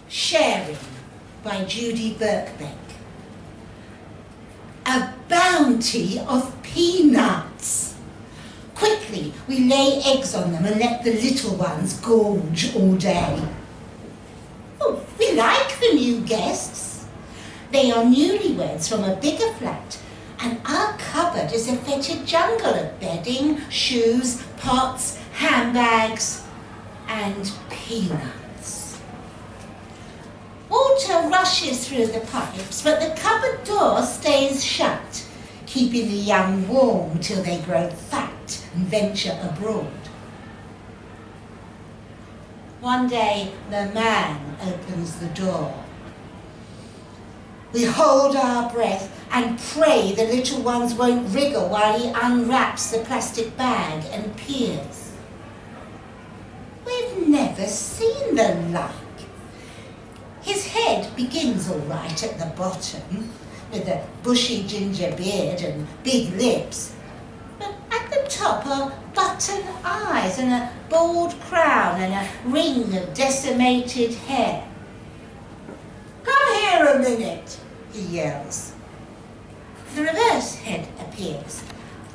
Sharing by Judy Birkbeck. A bounty of peanuts. Quickly, we lay eggs on them and let the little ones gorge all day. Oh, we like the new guests. They are newlyweds from a bigger flat, and our cupboard is a fetid jungle of bedding, shoes, pots, handbags, and peanuts. Water rushes through the pipes, but the cupboard door stays shut, keeping the young warm till they grow fat and venture abroad. One day, the man opens the door. We hold our breath and pray the little ones won't wriggle while he unwraps the plastic bag and peers. We've never seen the like. His head begins all right at the bottom, with a bushy ginger beard and big lips, but at the top are button eyes and a bald crown and a ring of decimated hair. "Come here a minute," he yells. The reverse head appears.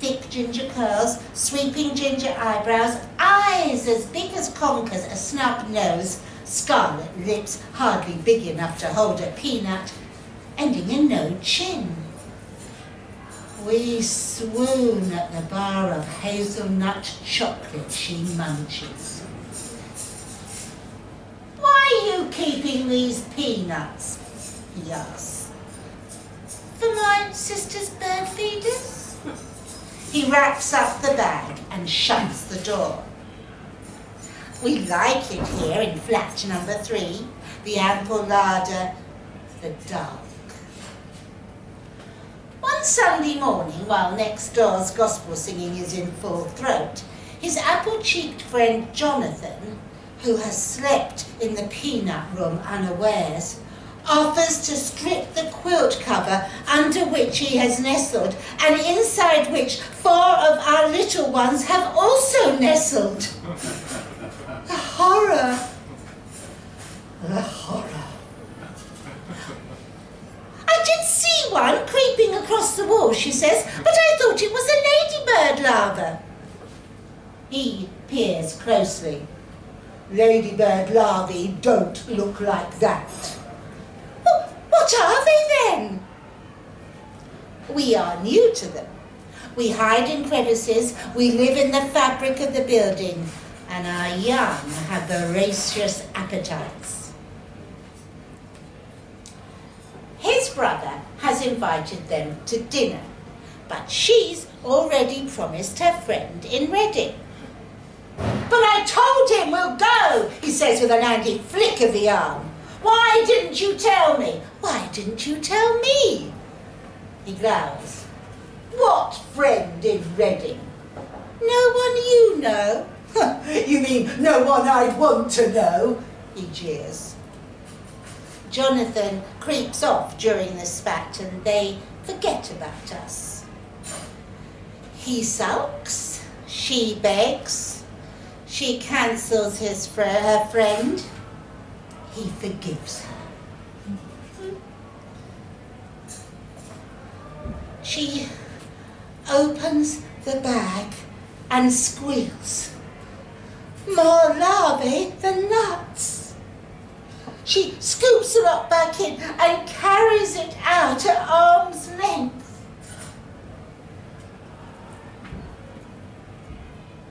Thick ginger curls, sweeping ginger eyebrows, eyes as big as conkers, a snub nose, scarlet lips hardly big enough to hold a peanut, ending in no chin. We swoon at the bar of hazelnut chocolate she munches. "Why are you keeping these peanuts?" he asks. "For my sister's bird feeders." He wraps up the bag and shuts the door. We like it here in flat number 3, the ample larder, the dark. One Sunday morning, while next door's gospel singing is in full throat, his apple-cheeked friend Jonathan, who has slept in the peanut room unawares, offers to strip the quilt cover under which he has nestled, and inside which 4 of our little ones have also nestled. The horror! The horror! "I did see one creeping across the wall," she says, "but I thought it was a ladybird larva." He peers closely. "Ladybird larvae don't look like that." "Well, what are they then?" We are new to them. We hide in crevices, we live in the fabric of the building, and our young have voracious appetites. His brother has invited them to dinner, but she's already promised her friend in Reading. "But I told him we'll go," he says with an angry flick of the arm. "Why didn't you tell me?" "Why didn't you tell me?" He growls. "What friend in Reading?" "No one you know." "You mean no one I'd want to know?" he jeers. Jonathan creeps off during the spat and they forget about us. He sulks, she begs, she cancels her friend, he forgives her. She opens the bag and squeals. More larvae than nuts. She scoops the lot back in and carries it out at arm's length.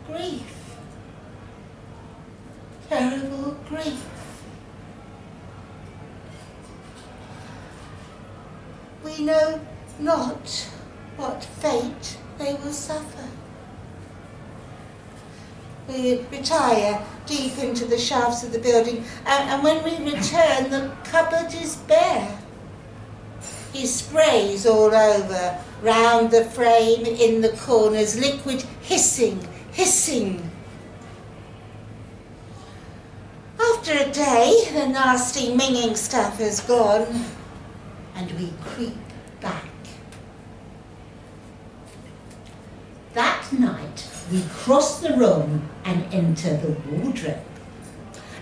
Grief. Terrible grief. We know not what fate they will suffer. We retire deep into the shafts of the building, and when we return, the cupboard is bare. He sprays all over, round the frame, in the corners, liquid hissing, hissing. After a day, the nasty minging stuff is gone, and we creep back. That night, we cross the room and enter the wardrobe.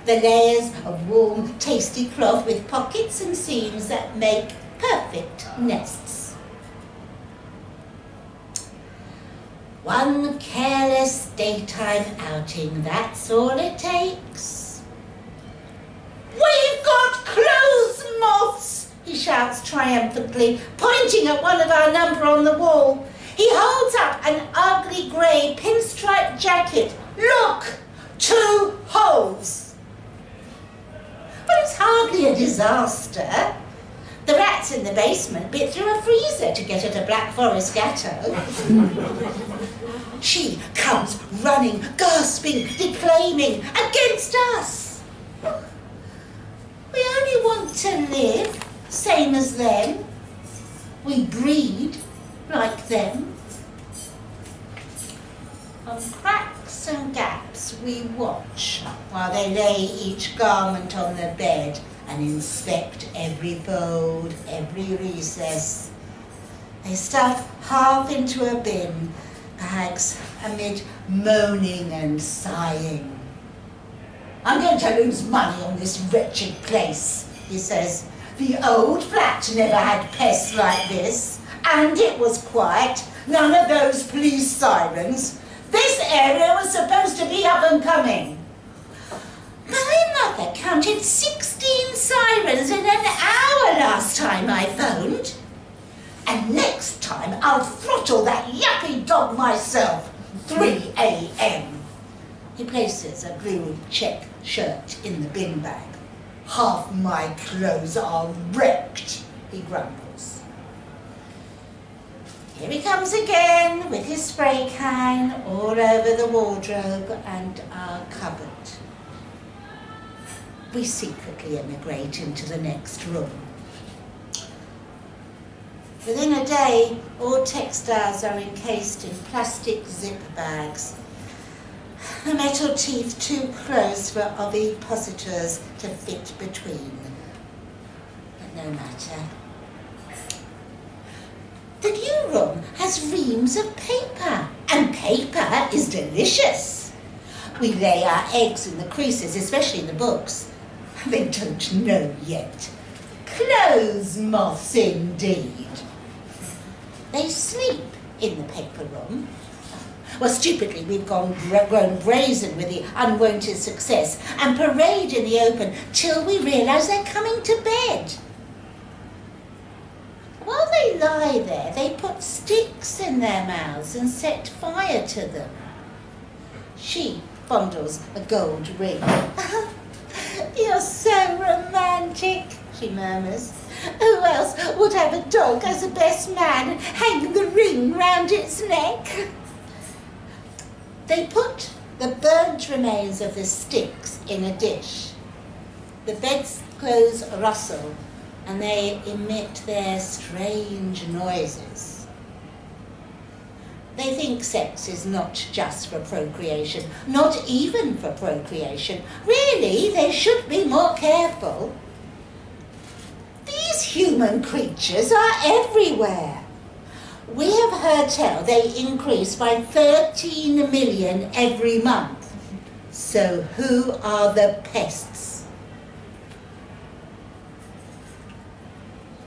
the layers of warm, tasty cloth with pockets and seams that make perfect nests. One careless daytime outing, that's all it takes. "We've got clothes moths!" he shouts triumphantly, pointing at one of our number on the wall. He holds up an ugly grey pinstripe jacket. "Look! 2 holes!" But it's hardly a disaster. The rats in the basement bit through a freezer to get at a Black Forest gatto. She comes running, gasping, declaiming, against us. We only want to live, same as them. We breed like them. On cracks and gaps we watch while they lay each garment on the bed and inspect every fold, every recess. They stuff half into a bin, bags amid moaning and sighing. "I'm going to lose money on this wretched place," he says. "The old flat never had pests like this, and it was quiet. None of those police sirens. This area was supposed to be up and coming. My mother counted 16 sirens in an hour last time I phoned. And next time I'll throttle that yuppie dog myself. 3 a.m. He places a blue check shirt in the bin bag. "Half my clothes are wrecked," he grumbles. Here he comes again with his spray can all over the wardrobe and our cupboard. We secretly emigrate into the next room. Within a day, all textiles are encased in plastic zip bags, the metal teeth too close for ovipositors to fit between. But no matter. The new room has reams of paper, and paper is delicious. We lay our eggs in the creases, especially the books. They don't know yet. Clothes moths indeed. They sleep in the paper room. Well, stupidly, we've grown brazen with the unwonted success and parade in the open till we realise they're coming to bed. While they lie there, they put sticks in their mouths and set fire to them. She fondles a gold ring. "You're so romantic," she murmurs. "Who else would have a dog as a best man and hang the ring round its neck?" They put the burnt remains of the sticks in a dish. The bedclothes rustle and they emit their strange noises. They think sex is not just for procreation, not even for procreation. Really, they should be more careful. These human creatures are everywhere. We have heard tell they increase by 13 million every month. So who are the pests?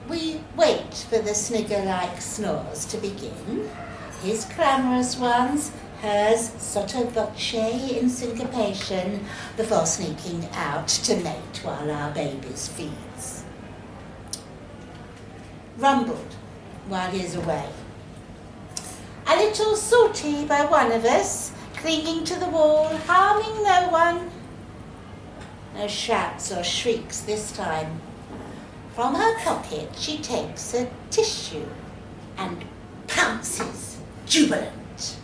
We wait for the snigger-like snores to begin. His clamorous ones, hers sotto voce in syncopation, before sneaking out to mate while our babies feeds. Rumbled while he's away. A little salty by one of us, clinging to the wall, harming no one. No shouts or shrieks this time. From her pocket she takes a tissue and pounces, jubilant.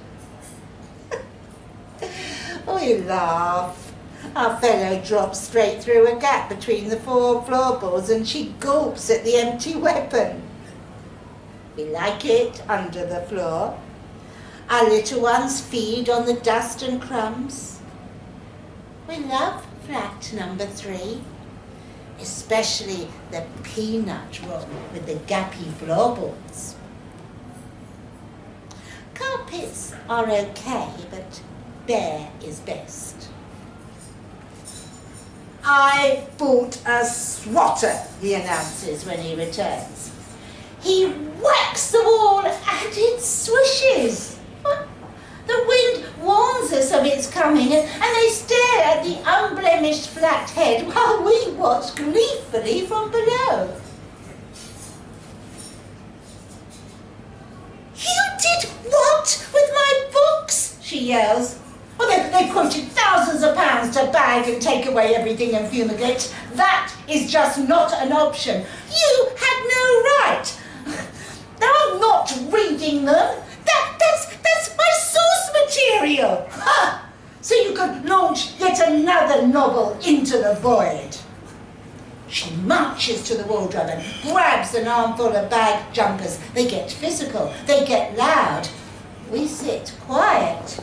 We laugh. Our fellow drops straight through a gap between the 4 floorboards and she gulps at the empty weapon. We like it under the floor. Our little ones feed on the dust and crumbs. We love flat number 3, especially the peanut room with the gappy floorboards. Carpets are okay, but bare is best. "I bought a swatter," he announces when he returns. He whacks the wall and it swishes. The wind warns us of its coming, and they stare at the unblemished flat head while we watch gleefully from below. "You did what with my books?" she yells. "Well, they quoted thousands of pounds to bag and take away everything and fumigate. That is just not an option. You had no right. Now, I'm not reading them. That's my source material. Ha! So you could launch yet another novel into the void." She marches to the wardrobe and grabs an armful of bag jumpers. They get physical. They get loud. We sit quiet.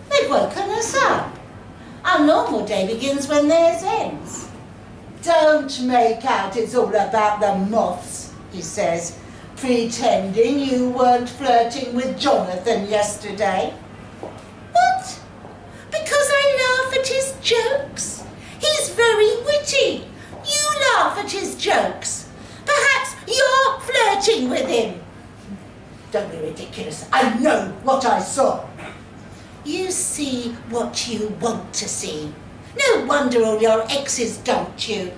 They've woken us up. Our normal day begins when theirs ends. "Don't make out it's all about the moths," he says, "pretending you weren't flirting with Jonathan yesterday." "What? Because I laugh at his jokes? He's very witty. You laugh at his jokes. Perhaps you're flirting with him." "Don't be ridiculous. I know what I saw." "You see what you want to see. No wonder all your exes dumped you.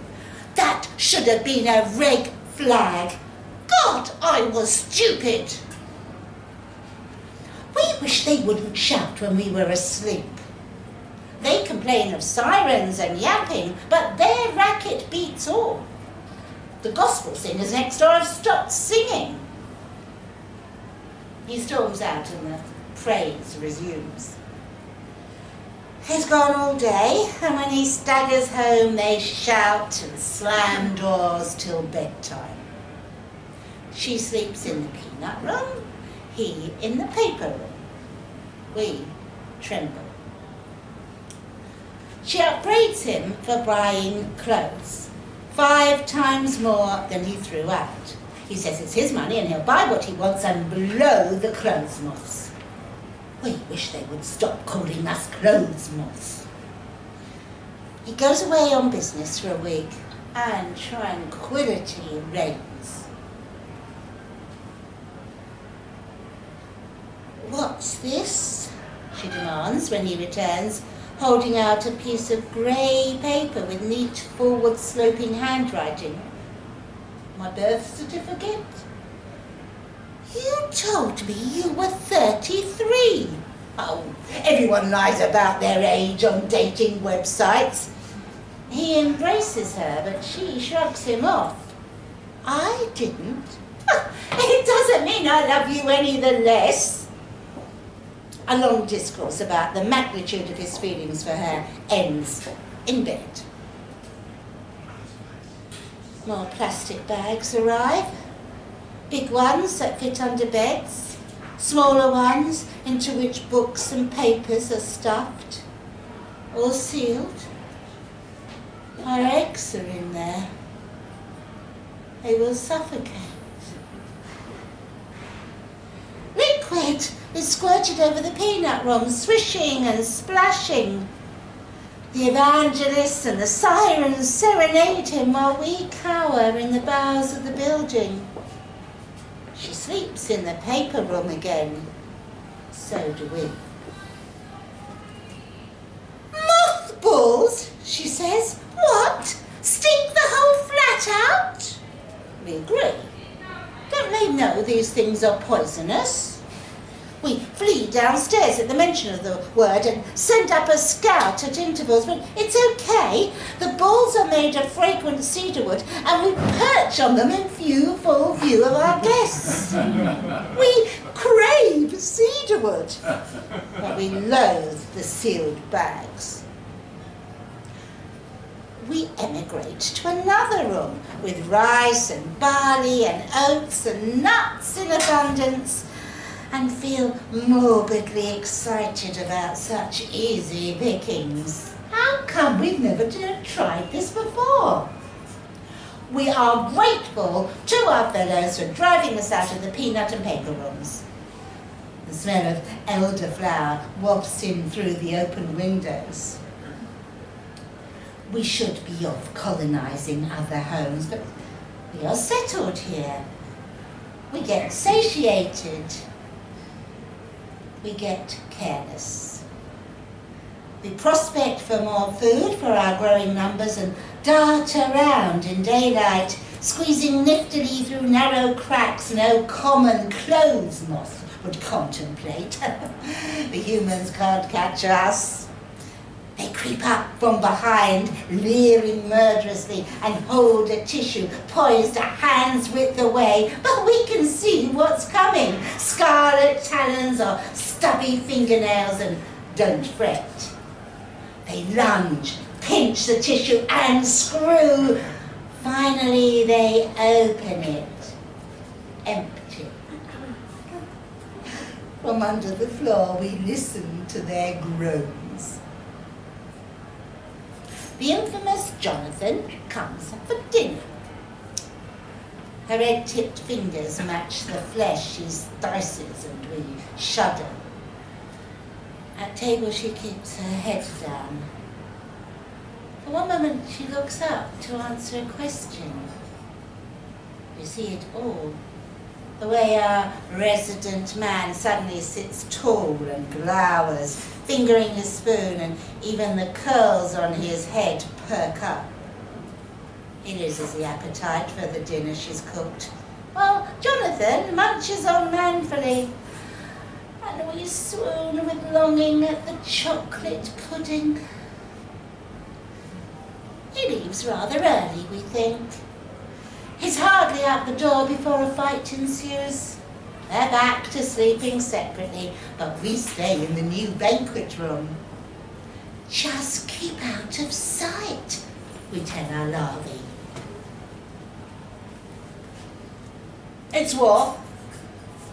That should have been a red flag. God, I was stupid." We wish they wouldn't shout when we were asleep. They complain of sirens and yapping, but their racket beats all. The gospel singers next door have stopped singing. He storms out and the praise resumes. He's gone all day, and when he staggers home they shout and slam doors till bedtime. She sleeps in the peanut room, he in the paper room. We tremble. She upbraids him for buying clothes, 5 times more than he threw out. He says it's his money and he'll buy what he wants and blow the clothes moths. We wish they would stop calling us clothes moths. He goes away on business for a week and tranquility reigns. "What's this?" she demands when he returns, holding out a piece of grey paper with neat forward-sloping handwriting. "My birth certificate?" "You told me you were 33. "Oh, everyone lies about their age on dating websites." He embraces her, but she shrugs him off. "I didn't." "It doesn't mean I love you any the less." A long discourse about the magnitude of his feelings for her ends in bed. More plastic bags arrive. Big ones that fit under beds, smaller ones into which books and papers are stuffed, all sealed. Our eggs are in there. They will suffocate. Liquid is squirted over the peanut room, swishing and splashing. The evangelists and the sirens serenade him while we cower in the bowels of the building. She sleeps in the paper room again. So do we. "Mothballs," she says. "What? Stink the whole flat out?" We agree. Don't they know these things are poisonous? We flee downstairs at the mention of the word and send up a scout at intervals, but it's okay. The balls are made of fragrant cedarwood and we perch on them in full view of our guests. We crave cedarwood, but we loathe the sealed bags. We emigrate to another room with rice and barley and oats and nuts in abundance, and feel morbidly excited about such easy pickings. How come we've never tried this before? We are grateful to our fellows for driving us out of the peanut and paper rooms. The smell of elderflower wafts in through the open windows. We should be off colonising other homes, but we are settled here. We get satiated. We get careless. We prospect for more food for our growing numbers and dart around in daylight, squeezing niftily through narrow cracks no common clothes moth would contemplate. The humans can't catch us. They creep up from behind, leering murderously, and hold a tissue poised a hand's width away. But we can see what's coming. Scarlet talons or stubby fingernails, and don't fret. They lunge, pinch the tissue, and screw. Finally, they open it. Empty. From under the floor, we listen to their groans. The infamous Jonathan comes for dinner. Her red-tipped fingers match the flesh she dices, and we shudder. At table, she keeps her head down. For one moment, she looks up to answer a question. We see it all. The way our resident man suddenly sits tall and glowers, fingering his spoon, and even the curls on his head perk up. He loses the appetite for the dinner she's cooked, while Jonathan munches on manfully, and we swoon with longing at the chocolate pudding. He leaves rather early, we think. He's hardly out the door before a fight ensues. They're back to sleeping separately, but we stay in the new banquet room. Just keep out of sight, we tell our larvae. It's war.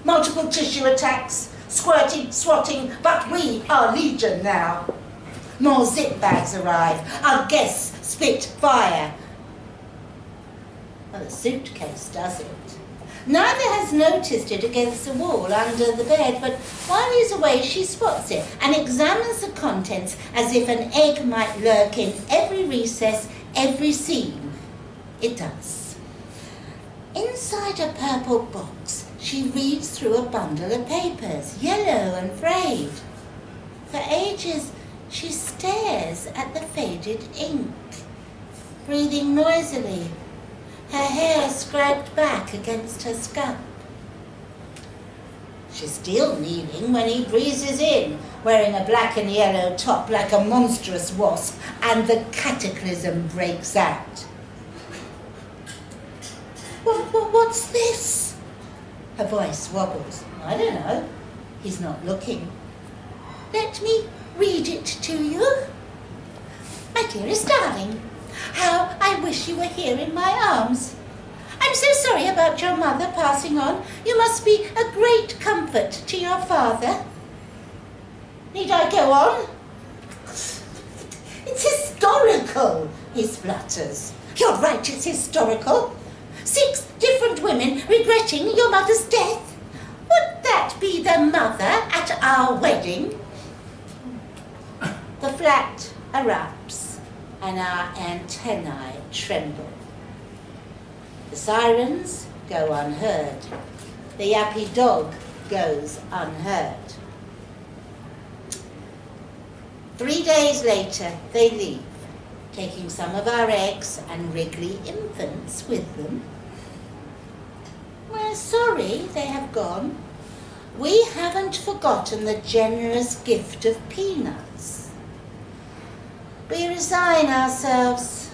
Multiple tissue attacks, squirting, swatting, but we are legion now. More zip bags arrive. Our guests spit fire. Well, the suitcase does it. Neither has noticed it against the wall under the bed, but while he's away, she spots it and examines the contents as if an egg might lurk in every recess, every seam. It does. Inside a purple box, she reads through a bundle of papers, yellow and frayed. For ages, she stares at the faded ink, breathing noisily, her hair scragged back against her scalp. She's still kneeling when he breezes in, wearing a black and yellow top like a monstrous wasp, and the cataclysm breaks out. What's this? Her voice wobbles. I don't know. He's not looking. Let me read it to you. My dearest darling, how I wish you were here in my arms. I'm so sorry about your mother passing on. You must be a great comfort to your father. Need I go on? It's historical, he splutters. You're right, it's historical. 6 different women regretting your mother's death. Would that be the mother at our wedding? The flat erupts and our antennae tremble. The sirens go unheard. The yappy dog goes unheard. 3 days later, they leave, taking some of our eggs and wriggly infants with them. We're sorry they have gone. We haven't forgotten the generous gift of peanuts. We resign ourselves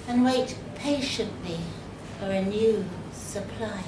and wait patiently for a new supplier.